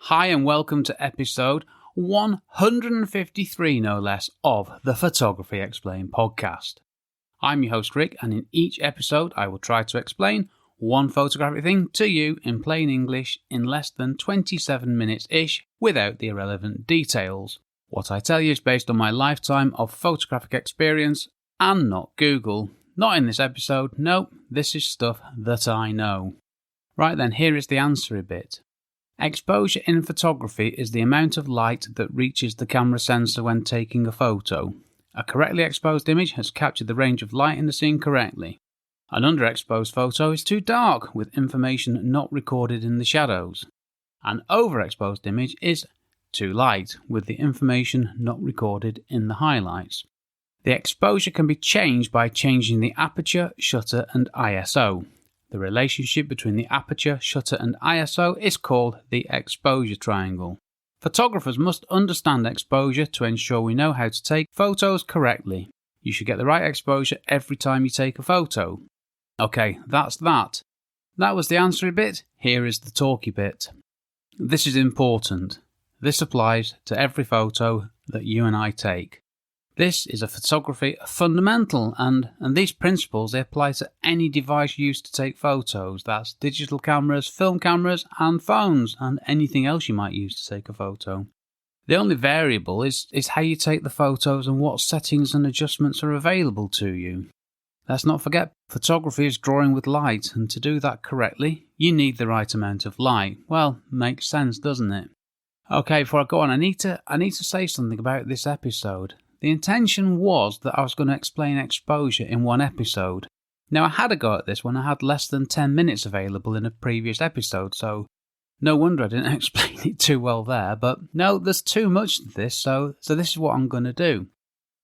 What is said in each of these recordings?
Hi and welcome to episode 153, no less, of the Photography Explained podcast. I'm your host Rick, and in each episode I will try to explain one photographic thing to you in plain English in less than 27 minutes-ish without the irrelevant details. What I tell you is based on my lifetime of photographic experience and not Google. Not in this episode, no, this is stuff that I know. Right then, here is the answer bit. Exposure in photography is the amount of light that reaches the camera sensor when taking a photo. A correctly exposed image has captured the range of light in the scene correctly. An underexposed photo is too dark, with information not recorded in the shadows. An overexposed image is too light, with the information not recorded in the highlights. The exposure can be changed by changing the aperture, shutter and ISO. The relationship between the aperture, shutter and ISO is called the exposure triangle. Photographers must understand exposure to ensure we know how to take photos correctly. You should get the right exposure every time you take a photo. Okay, that's that. That was the answery bit, here is the talky bit. This is important. This applies to every photo that you and I take. This is a photography fundamental, and these principles they apply to any device used to take photos. That's digital cameras, film cameras and phones, and anything else you might use to take a photo. The only variable is how you take the photos and what settings and adjustments are available to you. Let's not forget, photography is drawing with light, and to do that correctly, you need the right amount of light. Well, makes sense, doesn't it? Okay, before I go on, I need to say something about this episode. The intention was that I was going to explain exposure in one episode. Now, I had a go at this when I had less than 10 minutes available in a previous episode, so no wonder I didn't explain it too well there. But no, there's too much to this, so this is what I'm going to do.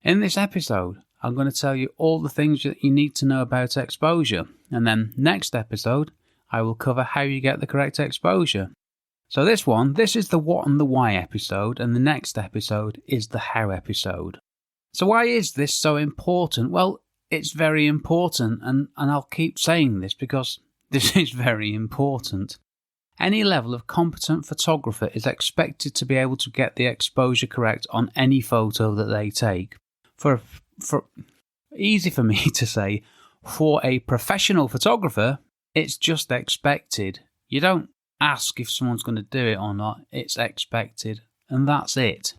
In this episode, I'm going to tell you all the things that you need to know about exposure, and then next episode, I will cover how you get the correct exposure. So this is the what and the why episode, and the next episode is the how episode. So why is this so important? Well, it's very important, and I'll keep saying this because this is very important. Any level of competent photographer is expected to be able to get the exposure correct on any photo that they take. Easy for me to say, for a professional photographer, it's just expected. You don't ask if someone's going to do it or not, it's expected, and that's it.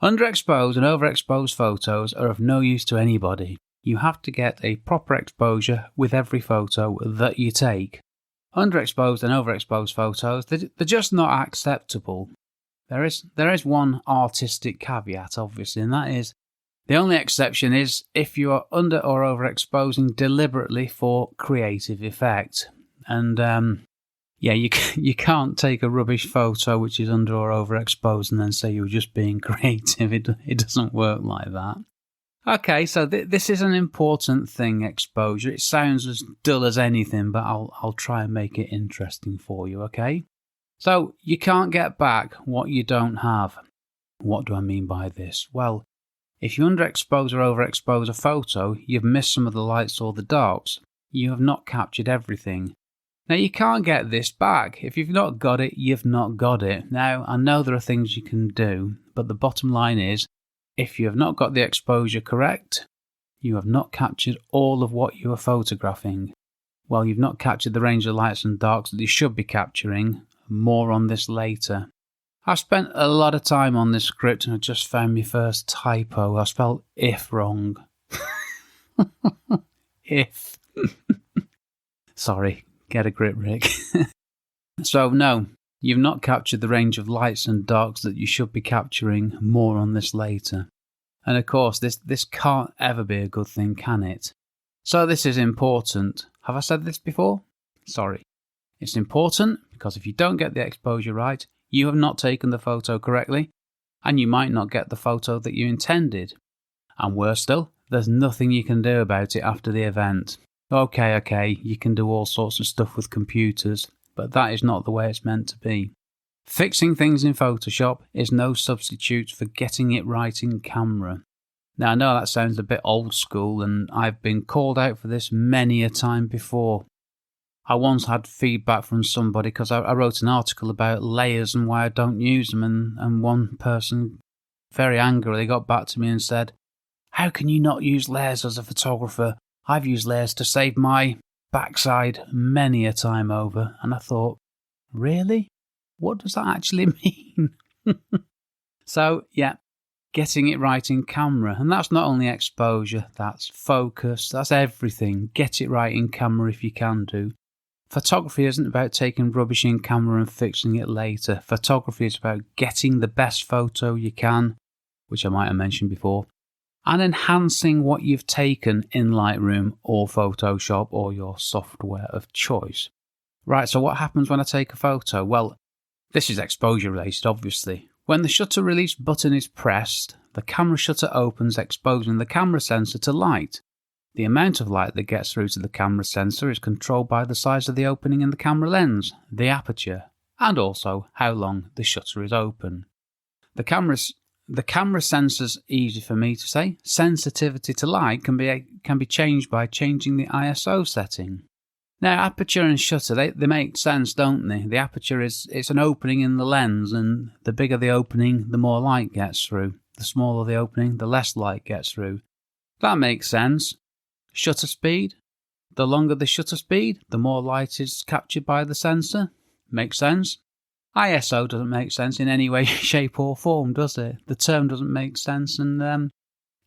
Underexposed and overexposed photos are of no use to anybody. You have to get a proper exposure with every photo that you take. Underexposed and overexposed photos, they're just not acceptable. There is one artistic caveat, obviously, and that is, the only exception is if you are under or overexposing deliberately for creative effect. And yeah, you can't take a rubbish photo which is under or overexposed and then say you're just being creative. It doesn't work like that. Okay, so this is an important thing, exposure. It sounds as dull as anything, but I'll try and make it interesting for you, okay? So, you can't get back what you don't have. What do I mean by this? Well, if you underexpose or overexpose a photo, you've missed some of the lights or the darks. You have not captured everything. Now, you can't get this back. If you've not got it, you've not got it. Now, I know there are things you can do, but the bottom line is, if you have not got the exposure correct, you have not captured all of what you are photographing. Well, you've not captured the range of lights and darks that you should be capturing. More on this later. I've spent a lot of time on this script and I just found my first typo. I spelled if wrong. If. Sorry. Get a grip, Rick. So, no, you've not captured the range of lights and darks that you should be capturing. More on this later. And of course, this can't ever be a good thing, can it? So this is important. Have I said this before? Sorry. It's important because if you don't get the exposure right, you have not taken the photo correctly, and you might not get the photo that you intended. And worse still, there's nothing you can do about it after the event. Okay, you can do all sorts of stuff with computers, but that is not the way it's meant to be. Fixing things in Photoshop is no substitute for getting it right in camera. Now, I know that sounds a bit old school, and I've been called out for this many a time before. I once had feedback from somebody because I wrote an article about layers and why I don't use them, and one person very angrily got back to me and said, "How can you not use layers as a photographer? I've used layers to save my backside many a time over." And I thought, really? What does that actually mean? So, yeah, getting it right in camera. And that's not only exposure, that's focus, that's everything. Get it right in camera if you can do. Photography isn't about taking rubbish in camera and fixing it later. Photography is about getting the best photo you can, which I might have mentioned before, and enhancing what you've taken in Lightroom or Photoshop or your software of choice. Right, so what happens when I take a photo? Well, this is exposure related, obviously. When the shutter release button is pressed, the camera shutter opens, exposing the camera sensor to light. The amount of light that gets through to the camera sensor is controlled by the size of the opening in the camera lens, the aperture, and also how long the shutter is open. The camera sensor's easy for me to say. Sensitivity to light can be changed by changing the ISO setting. Now, aperture and shutter, they make sense, don't they? The aperture it's an opening in the lens, and the bigger the opening, the more light gets through. The smaller the opening, the less light gets through. That makes sense. Shutter speed. The longer the shutter speed, the more light is captured by the sensor. Makes sense. ISO doesn't make sense in any way, shape or form, does it? The term doesn't make sense, and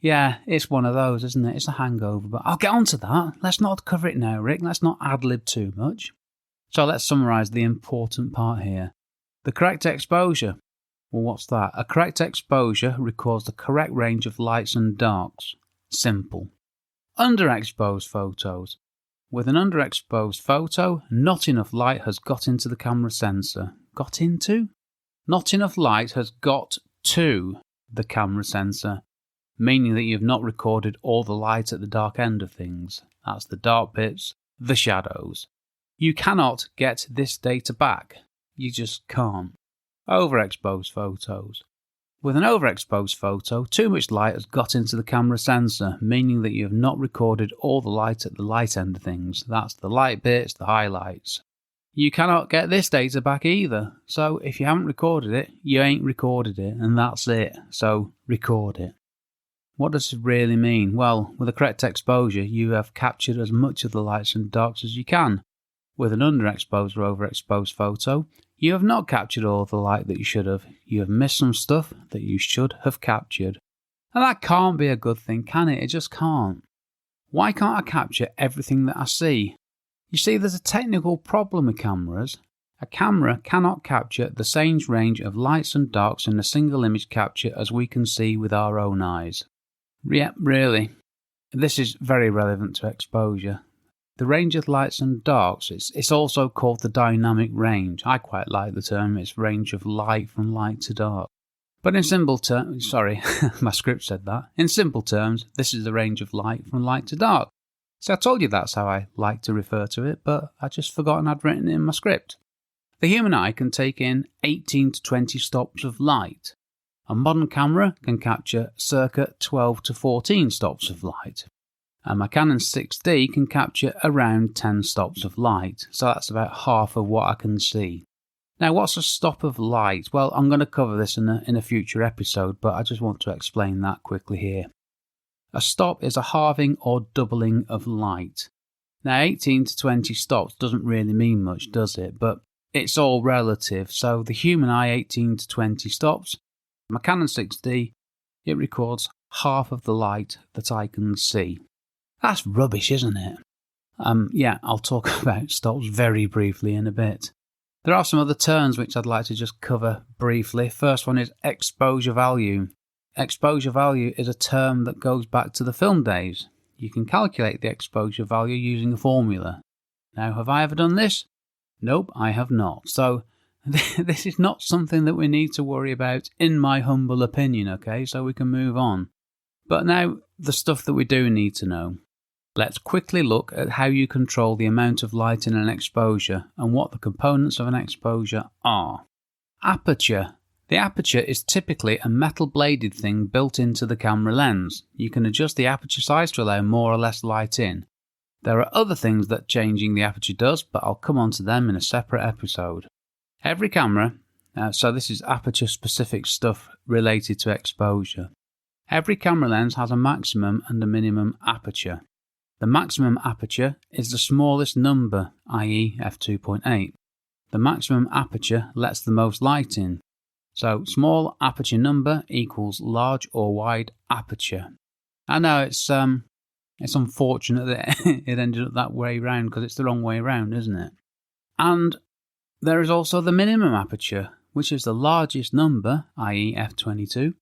yeah, it's one of those, isn't it? It's a hangover, but I'll get on to that. Let's not cover it now, Rick. Let's not ad-lib too much. So let's summarise the important part here. The correct exposure. Well, what's that? A correct exposure records the correct range of lights and darks. Simple. Underexposed photos. With an underexposed photo, not enough light has got into the camera sensor. Got into? Not enough light has got to the camera sensor, meaning that you've not recorded all the light at the dark end of things. That's the dark bits, the shadows. You cannot get this data back. You just can't. Overexposed photos. With an overexposed photo, too much light has got into the camera sensor, meaning that you have not recorded all the light at the light end of things. That's the light bits, the highlights. You cannot get this data back either. So if you haven't recorded it, you ain't recorded it, and that's it. So record it. What does it really mean? Well, with a correct exposure, you have captured as much of the lights and darks as you can. With an underexposed or overexposed photo, you have not captured all the light that you should have. You have missed some stuff that you should have captured. And that can't be a good thing, can it? It just can't. Why can't I capture everything that I see? You see, there's a technical problem with cameras. A camera cannot capture the same range of lights and darks in a single image capture as we can see with our own eyes. Yep, really. This is very relevant to exposure. The range of lights and darks, it's also called the dynamic range. I quite like the term, it's range of light from light to dark. But in simple terms, sorry, my script said that. In simple terms, this is the range of light from light to dark. So I told you that's how I like to refer to it, but I just forgotten I'd written it in my script. The human eye can take in 18 to 20 stops of light. A modern camera can capture circa 12 to 14 stops of light. And my Canon 6D can capture around 10 stops of light, so that's about half of what I can see. Now, what's a stop of light? Well, I'm going to cover this in a future episode, but I just want to explain that quickly here. A stop is a halving or doubling of light. Now, 18 to 20 stops doesn't really mean much, does it? But it's all relative, so the human eye, 18 to 20 stops. My Canon 6D, it records half of the light that I can see. That's rubbish, isn't it? Yeah, I'll talk about stops very briefly in a bit. There are some other terms which I'd like to just cover briefly. First one is exposure value. Exposure value is a term that goes back to the film days. You can calculate the exposure value using a formula. Now, have I ever done this? Nope, I have not. So, this is not something that we need to worry about, in my humble opinion, okay? So we can move on. But now, the stuff that we do need to know. Let's quickly look at how you control the amount of light in an exposure and what the components of an exposure are. Aperture. The aperture is typically a metal bladed thing built into the camera lens. You can adjust the aperture size to allow more or less light in. There are other things that changing the aperture does, but I'll come on to them in a separate episode. Every camera, so this is aperture specific stuff related to exposure. Every camera lens has a maximum and a minimum aperture. The maximum aperture is the smallest number, i.e. f2.8. The maximum aperture lets the most light in. So small aperture number equals large or wide aperture. I know it's unfortunate that it ended up that way round because it's the wrong way round, isn't it? And there is also the minimum aperture, which is the largest number, i.e. f22,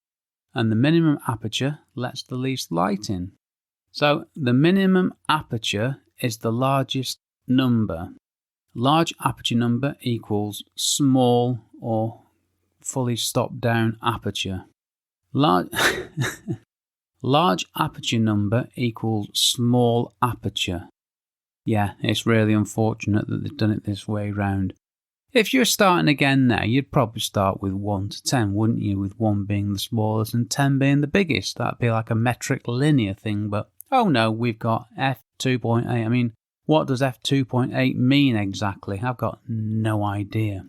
and the minimum aperture lets the least light in. So the minimum aperture is the largest number. Large aperture number equals small or fully stopped down aperture. Large aperture number equals small aperture. Yeah, it's really unfortunate that they've done it this way round. If you're starting again now, you'd probably start with 1 to 10, wouldn't you? With 1 being the smallest and 10 being the biggest. That'd be like a metric linear thing, but oh no, we've got f2.8. I mean, what does f2.8 mean exactly? I've got no idea.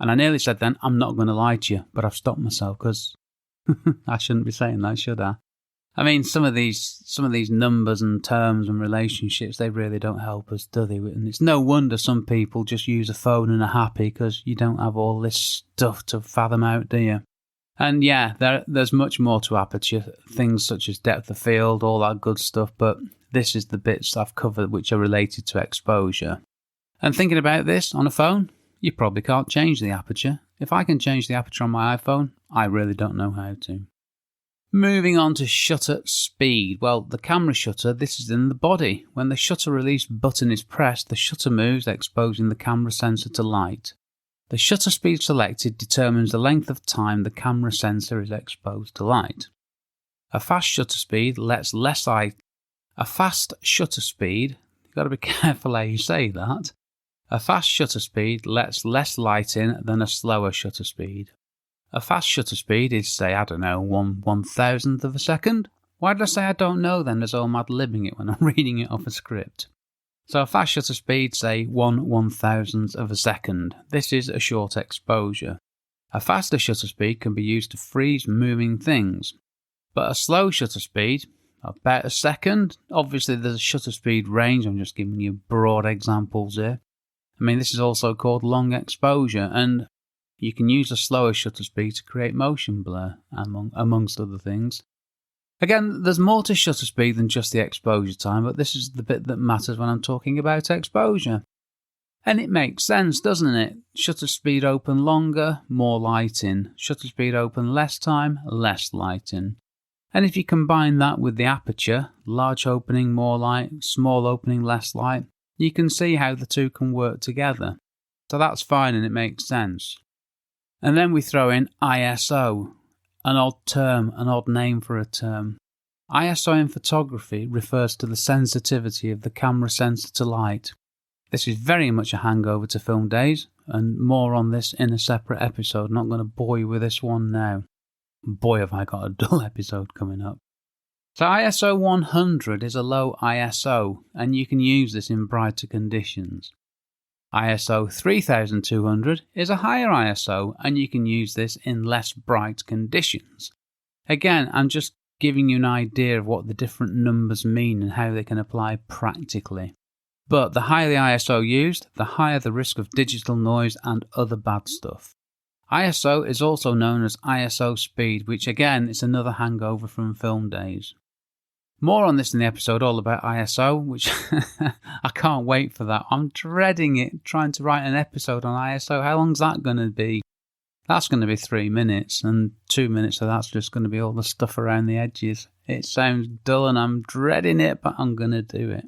And I nearly said then, I'm not going to lie to you, but I've stopped myself because I shouldn't be saying that, should I? I mean, some of these numbers and terms and relationships, they really don't help us, do they? And it's no wonder some people just use a phone and are happy because you don't have all this stuff to fathom out, do you? And yeah, there's much more to aperture, things such as depth of field, all that good stuff, but this is the bits I've covered which are related to exposure. And thinking about this on a phone, you probably can't change the aperture. If I can change the aperture on my iPhone, I really don't know how to. Moving on to shutter speed. Well, the camera shutter, this is in the body. When the shutter release button is pressed, the shutter moves, exposing the camera sensor to light. The shutter speed selected determines the length of time the camera sensor is exposed to light. A fast shutter speed lets less light. A fast shutter speed, you've got to be careful how you say that. A fast shutter speed lets less light in than a slower shutter speed. A fast shutter speed is, say, I don't know, 1/1000th of a second. Why did I say I don't know then, as though I'm ad-libbing it when I'm reading it off a script? So a fast shutter speed, say, 1/1000th of a second. This is a short exposure. A faster shutter speed can be used to freeze moving things. But a slow shutter speed, about a second. Obviously there's a shutter speed range, I'm just giving you broad examples here. I mean, this is also called long exposure, and you can use a slower shutter speed to create motion blur, amongst other things. Again, there's more to shutter speed than just the exposure time, but this is the bit that matters when I'm talking about exposure. And it makes sense, doesn't it? Shutter speed open longer, more light in. Shutter speed open less time, less light in. And if you combine that with the aperture, large opening, more light, small opening, less light, you can see how the two can work together. So that's fine and it makes sense. And then we throw in ISO, an odd term, an odd name for a term. ISO in photography refers to the sensitivity of the camera sensor to light. This is very much a hangover to film days, and more on this in a separate episode. I'm not going to bore you with this one now. Boy, have I got a dull episode coming up. So ISO 100 is a low ISO, and you can use this in brighter conditions. ISO 3200 is a higher ISO, and you can use this in less bright conditions. Again, I'm just giving you an idea of what the different numbers mean and how they can apply practically. But the higher the ISO used, the higher the risk of digital noise and other bad stuff. ISO is also known as ISO speed, which again is another hangover from film days. More on this in the episode all about ISO, which I can't wait for that. I'm dreading it, trying to write an episode on ISO. How long's that going to be? That's going to be 3 minutes, and 2 minutes of that's just going to be all the stuff around the edges. It sounds dull and I'm dreading it, but I'm going to do it.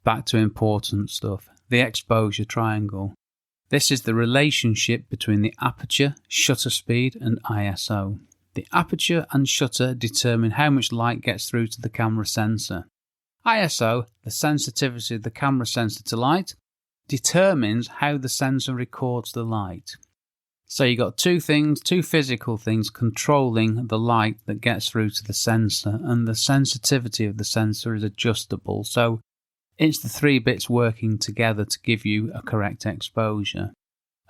Back to important stuff, the exposure triangle. This is the relationship between the aperture, shutter speed and ISO. The aperture and shutter determine how much light gets through to the camera sensor. ISO, the sensitivity of the camera sensor to light, determines how the sensor records the light. So you've got two physical things controlling the light that gets through to the sensor, and the sensitivity of the sensor is adjustable. So it's the three bits working together to give you a correct exposure.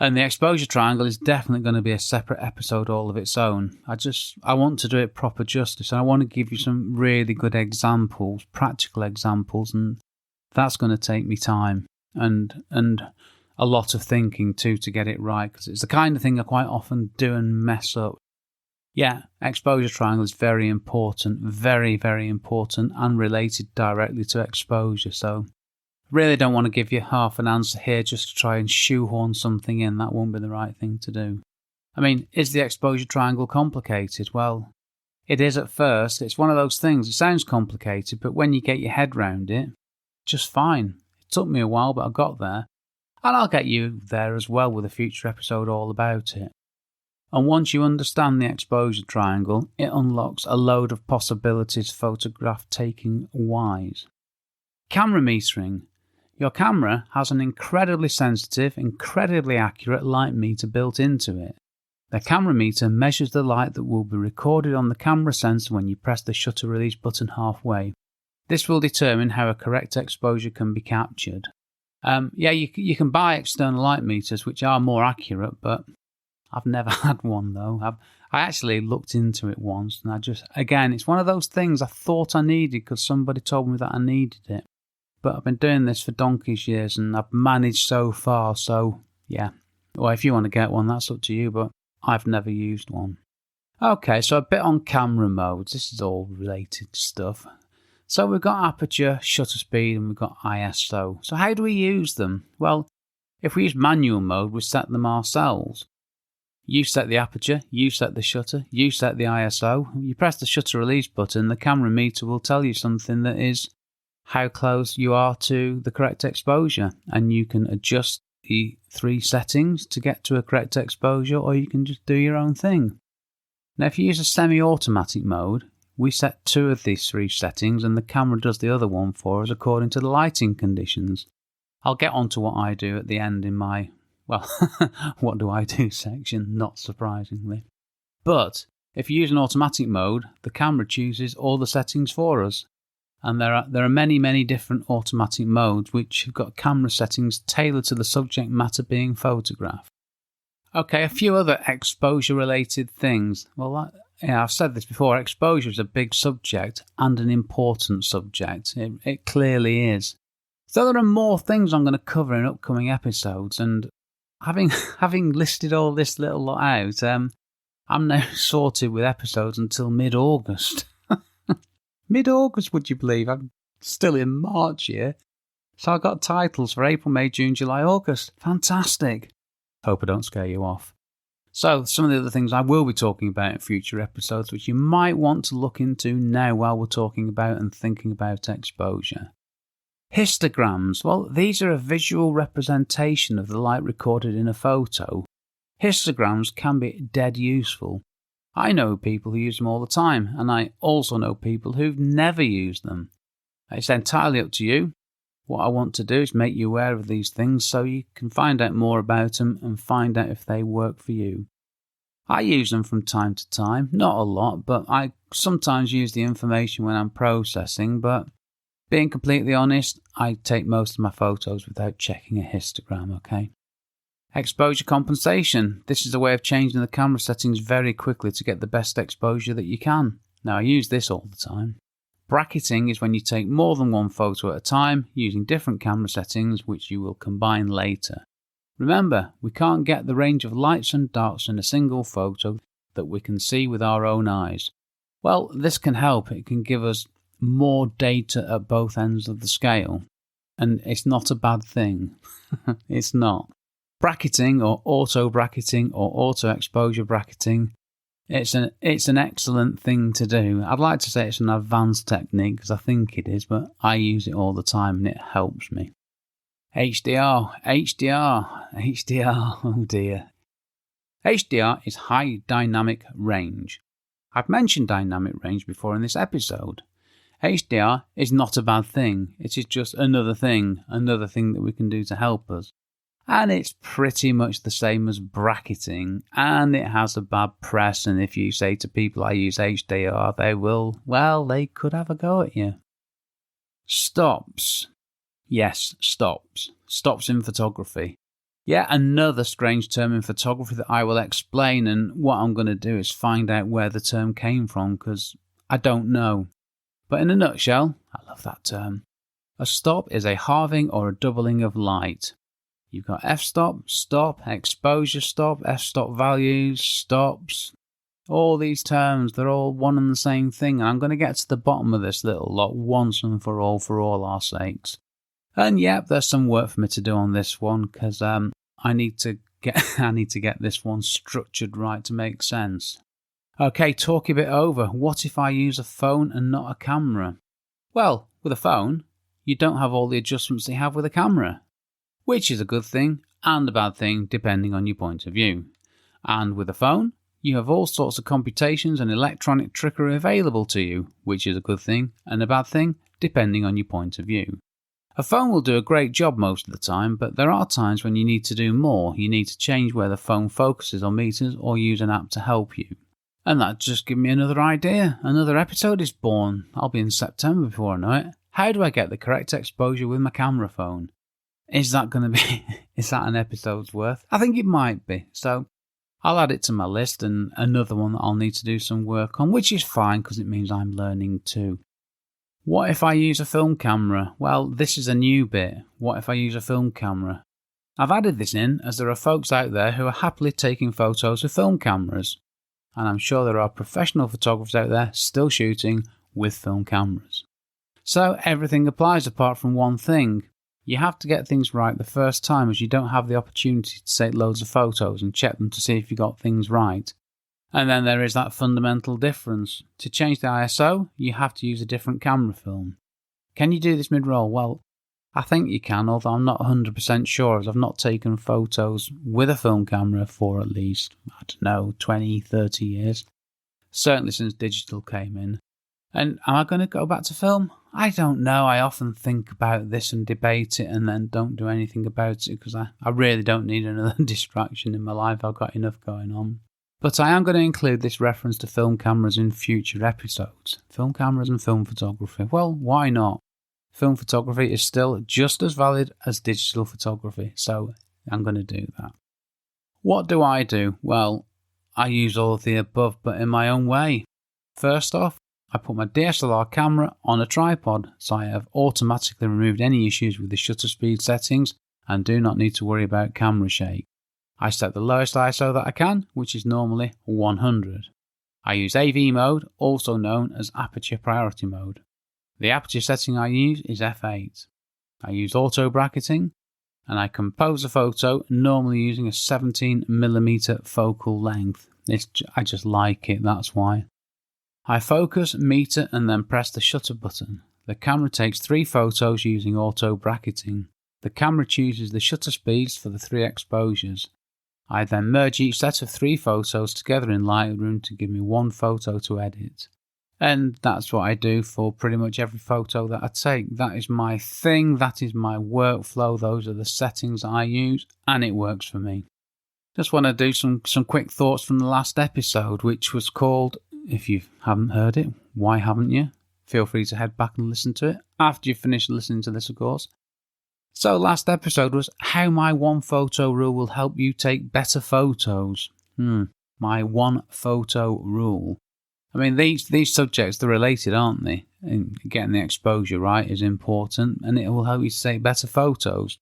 And the exposure triangle is definitely going to be a separate episode all of its own. I want to do it proper justice, and I want to give you some really good examples, practical examples, and that's going to take me time and a lot of thinking too to get it right, because it's the kind of thing I quite often do and mess up. Yeah, exposure triangle is very important, very, very important, and related directly to exposure. So really don't want to give you half an answer here just to try and shoehorn something in. That won't be the right thing to do. I mean, is the exposure triangle complicated? Well, it is at first. It's one of those things. It sounds complicated, but when you get your head round it, just fine. It took me a while, but I got there. And I'll get you there as well with a future episode all about it. And once you understand the exposure triangle, it unlocks a load of possibilities photograph taking wise. Camera metering. Your camera has an incredibly sensitive, incredibly accurate light meter built into it. The camera meter measures the light that will be recorded on the camera sensor when you press the shutter release button halfway. This will determine how a correct exposure can be captured. You can buy external light meters which are more accurate, but I've never had one though. I actually looked into it once, and it's one of those things I thought I needed because somebody told me that I needed it. But I've been doing this for donkey's years and I've managed so far, so yeah. Well, if you want to get one, that's up to you, but I've never used one. Okay, so a bit on camera modes. This is all related stuff. So we've got aperture, shutter speed, and we've got ISO. So how do we use them? Well, if we use manual mode, we set them ourselves. You set the aperture, you set the shutter, you set the ISO. You press the shutter release button, the camera meter will tell you something that is how close you are to the correct exposure. And you can adjust the 3 settings to get to a correct exposure, or you can just do your own thing. Now, if you use a semi-automatic mode, we set 2 of these 3 settings and the camera does the other one for us according to the lighting conditions. I'll get on to what I do at the end in my, what do I do section, not surprisingly. But if you use an automatic mode, the camera chooses all the settings for us. And there are many, many different automatic modes which have got camera settings tailored to the subject matter being photographed. Okay, a few other exposure-related things. Well, I've said this before, exposure is a big subject and an important subject. It clearly is. So there are more things I'm going to cover in upcoming episodes, and having listed all this little lot out, I'm now sorted with episodes until mid-August. Mid-August, would you believe? I'm still in March here. So I've got titles for April, May, June, July, August. Fantastic. Hope I don't scare you off. So some of the other things I will be talking about in future episodes, which you might want to look into now while we're talking about and thinking about exposure. Histograms. Well, these are a visual representation of the light recorded in a photo. Histograms can be dead useful. I know people who use them all the time, and I also know people who've never used them. It's entirely up to you. What I want to do is make you aware of these things so you can find out more about them and find out if they work for you. I use them from time to time, not a lot, but I sometimes use the information when I'm processing, but being completely honest, I take most of my photos without checking a histogram, okay? Exposure compensation. This is a way of changing the camera settings very quickly to get the best exposure that you can. Now, I use this all the time. Bracketing is when you take more than one photo at a time using different camera settings which you will combine later. Remember, we can't get the range of lights and darks in a single photo that we can see with our own eyes. Well, this can help. It can give us more data at both ends of the scale. And it's not a bad thing. It's not. Bracketing or auto-bracketing or auto-exposure bracketing, it's an excellent thing to do. I'd like to say it's an advanced technique because I think it is, but I use it all the time and it helps me. HDR, oh dear. HDR is high dynamic range. I've mentioned dynamic range before in this episode. HDR is not a bad thing. It is just another thing that we can do to help us. And it's pretty much the same as bracketing, and it has a bad press, and if you say to people I use HDR, they could have a go at you. Stops. Yes, stops. Stops in photography. Yeah, another strange term in photography that I will explain, and what I'm going to do is find out where the term came from, because I don't know. But in a nutshell, I love that term. A stop is a halving or a doubling of light. You've got f-stop, stop, exposure stop, f-stop values, stops. All these terms, they're all one and the same thing, and I'm going to get to the bottom of this little lot once and for all our sakes. And yep, there's some work for me to do on this one, because I need to get this one structured right to make sense. Okay, talk a bit over. What if I use a phone and not a camera? Well, with a phone, you don't have all the adjustments they have with a camera, which is a good thing and a bad thing depending on your point of view. And with a phone, you have all sorts of computations and electronic trickery available to you, which is a good thing and a bad thing depending on your point of view. A phone will do a great job most of the time, but there are times when you need to do more. You need to change where the phone focuses or meters, or use an app to help you. And that just gave me another idea. Another episode is born. I'll be in September before I know it. How do I get the correct exposure with my camera phone? Is that an episode's worth? I think it might be. So I'll add it to my list, and another one that I'll need to do some work on, which is fine because it means I'm learning too. What if I use a film camera? Well, this is a new bit. What if I use a film camera? I've added this in as there are folks out there who are happily taking photos with film cameras. And I'm sure there are professional photographers out there still shooting with film cameras. So everything applies apart from one thing. You have to get things right the first time, as you don't have the opportunity to take loads of photos and check them to see if you got things right. And then there is that fundamental difference. To change the ISO, you have to use a different camera film. Can you do this mid-roll? Well, I think you can, although I'm not 100% sure, as I've not taken photos with a film camera for at least, 20, 30 years. Certainly since digital came in. And am I going to go back to film? I don't know. I often think about this and debate it and then don't do anything about it because I really don't need another distraction in my life. I've got enough going on. But I am going to include this reference to film cameras in future episodes. Film cameras and film photography. Well, why not? Film photography is still just as valid as digital photography, so I'm going to do that. What do I do? Well, I use all of the above, but in my own way. First off, I put my DSLR camera on a tripod, so I have automatically removed any issues with the shutter speed settings and do not need to worry about camera shake. I set the lowest ISO that I can, which is normally 100. I use AV mode, also known as aperture priority mode. The aperture setting I use is f8. I use auto bracketing, and I compose a photo normally using a 17mm focal length. I just like it, that's why. I focus, meter, and then press the shutter button. The camera takes 3 photos using auto bracketing. The camera chooses the shutter speeds for the 3 exposures. I then merge each set of 3 photos together in Lightroom to give me 1 photo to edit. And that's what I do for pretty much every photo that I take. That is my thing, that is my workflow, those are the settings I use, and it works for me. Just want to do some quick thoughts from the last episode, which was called, if you haven't heard it, why haven't you? Feel free to head back and listen to it, after you've finished listening to this, of course. So last episode was how my 1 photo rule will help you take better photos. My 1 photo rule. I mean, these subjects, they're related, aren't they? And getting the exposure right is important, and it will help you take better photos.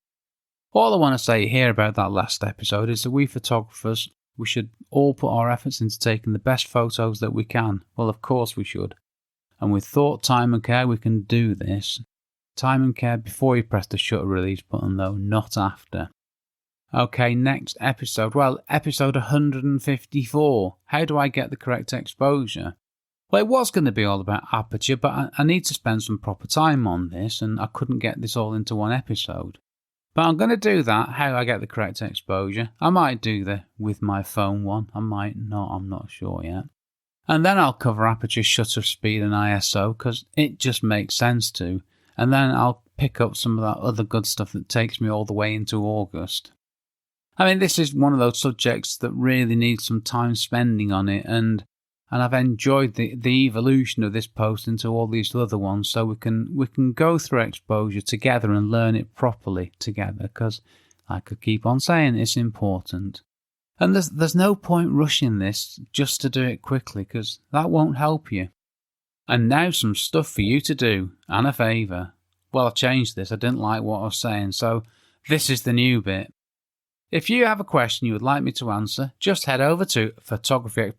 All I want to say here about that last episode is that we photographers, we should all put our efforts into taking the best photos that we can. Well, of course we should. And with thought, time and care, we can do this. Time and care before you press the shutter release button, though, not after. Okay, next episode. Well, episode 154. How do I get the correct exposure? Well, it was going to be all about aperture, but I need to spend some proper time on this, and I couldn't get this all into one episode. But I'm going to do that, how I get the correct exposure. I might do the with my phone one. I might not, I'm not sure yet. And then I'll cover aperture, shutter speed and ISO, because it just makes sense to. And then I'll pick up some of that other good stuff that takes me all the way into August. I mean, this is one of those subjects that really needs some time spending on it, and And I've enjoyed the evolution of this post into all these other ones, so we can go through exposure together and learn it properly together, because like I keep on saying, it's important. And there's no point rushing this just to do it quickly, because that won't help you. And now some stuff for you to do, and a favour. Well, I changed this, I didn't like what I was saying, so this is the new bit. If you have a question you would like me to answer, just head over to photography...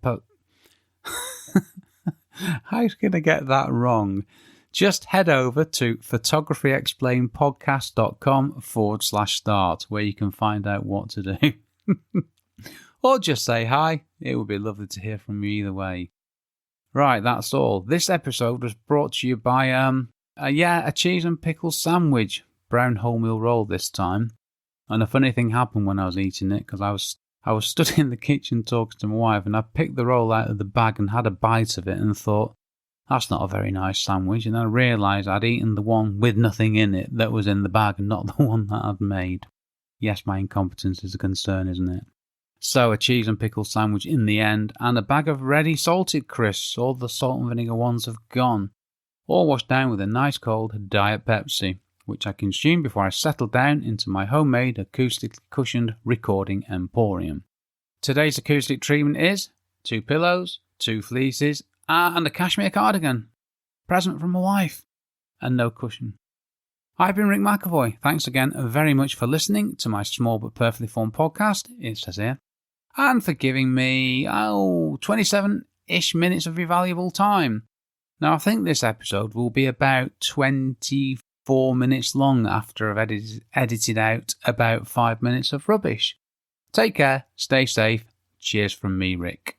How are you going to get that wrong? Just head over to photographyexplainedpodcast.com/start, where you can find out what to do. Or just say hi. It would be lovely to hear from you either way. Right, that's all. This episode was brought to you by a cheese and pickle sandwich, brown wholemeal roll this time. And a funny thing happened when I was eating it, because I was stood in the kitchen talking to my wife, and I picked the roll out of the bag and had a bite of it and thought, that's not a very nice sandwich. And I realised I'd eaten the one with nothing in it that was in the bag and not the one that I'd made. Yes, my incompetence is a concern, isn't it? So a cheese and pickle sandwich in the end, and a bag of ready salted crisps. All the salt and vinegar ones have gone. All washed down with a nice cold Diet Pepsi, which I consumed before I settled down into my homemade acoustically cushioned recording emporium. Today's acoustic treatment is 2 pillows, 2 fleeces, and a cashmere cardigan. Present from my wife. And no cushion. I've been Rick McAvoy. Thanks again very much for listening to my small but perfectly formed podcast, it says here, and for giving me, 27-ish minutes of your valuable time. Now, I think this episode will be about 24 minutes long after I've edited out about 5 minutes of rubbish. Take care, stay safe. Cheers from me, Rick.